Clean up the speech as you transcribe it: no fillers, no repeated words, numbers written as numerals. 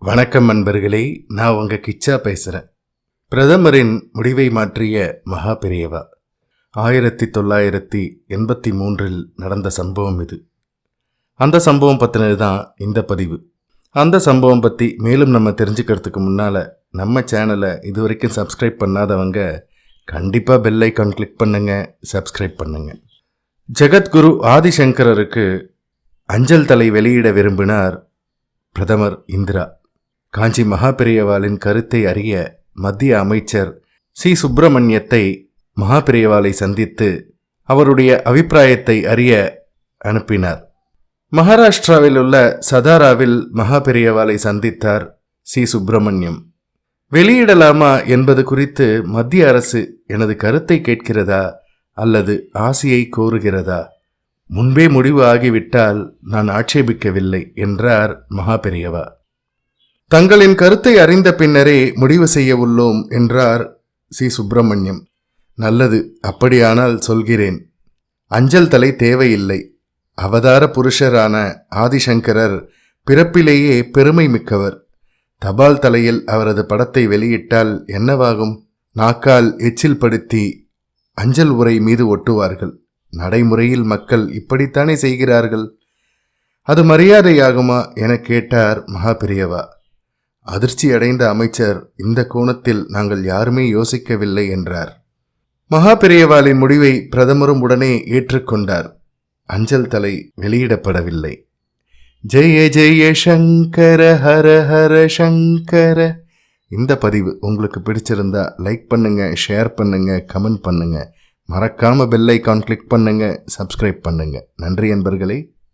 வணக்கம் நண்பர்களே, நான் உங்கள் கிச்சா பேசுகிறேன். பிரதமரின் முடிவை மாற்றிய மகா பெரியவா 1983 நடந்த சம்பவம் இது. அந்த சம்பவம் பற்றினது தான் இந்த பதிவு. அந்த சம்பவம் பற்றி மேலும் நம்ம தெரிஞ்சுக்கிறதுக்கு முன்னால் நம்ம சேனலை இது வரைக்கும் சப்ஸ்கிரைப் பண்ணாதவங்க கண்டிப்பாக பெல் ஐக்கான் கிளிக் பண்ணுங்கள், சப்ஸ்கிரைப் பண்ணுங்கள். ஜெகத்குரு ஆதிசங்கரருக்கு அஞ்சல் தலை வெளியிட விரும்பினார் பிரதமர் இந்திரா. காஞ்சி மகாபெரியவாளின் கருத்தை அறிய மத்திய அமைச்சர் சி. சுப்பிரமணியத்தை மகாபெரியவாளை சந்தித்து அவருடைய அபிப்பிராயத்தை அறிய அனுப்பினார். மகாராஷ்டிராவில் உள்ள சதாராவில் மகாபெரியவாளை சந்தித்தார் சி. சுப்பிரமணியம். வெளியிடலாமா என்பது குறித்து மத்திய அரசு எனது கருத்தை கேட்கிறதா அல்லது ஆசையை கோருகிறதா? முன்பே முடிவு ஆகிவிட்டால் நான் ஆட்சேபிக்கவில்லை என்றார் மகாபெரியவா. தங்களின் கருத்தை அறிந்த பின்னரே முடிவு செய்ய உள்ளோம் என்றார் சி. சுப்பிரமணியம். நல்லது, அப்படியானால் சொல்கிறேன். அஞ்சல் தலை தேவையில்லை. அவதார புருஷரான ஆதிசங்கரர் பிறப்பிலேயே பெருமை மிக்கவர். தபால் தலையில் அவரது படத்தை வெளியிட்டால் என்னவாகும்? நாக்கால் எச்சில் படுத்தி அஞ்சல் உரை மீது ஒட்டுவார்கள். நடைமுறையில் மக்கள் இப்படித்தானே செய்கிறார்கள். அது மரியாதையாகுமா என கேட்டார் மகாபெரியவா. அதிர்ச்சி அடைந்த அமைச்சர், இந்த கோணத்தில் நாங்கள் யாருமே யோசிக்கவில்லை என்றார். மகாபெரியவாளின் முடிவை பிரதமரும் உடனே ஏற்றுக்கொண்டார். அஞ்சல் தலை வெளியிடப்படவில்லை. ஜெய ஜெய சங்கர ஹர ஹர சங்கர. இந்த பதிவு உங்களுக்கு பிடிச்சிருந்தா லைக் பண்ணுங்க, ஷேர் பண்ணுங்க, கமெண்ட் பண்ணுங்க. மறக்காம பெல் ஐக்கான் கிளிக் பண்ணுங்க, சப்ஸ்கிரைப் பண்ணுங்க. நன்றி நண்பர்களே.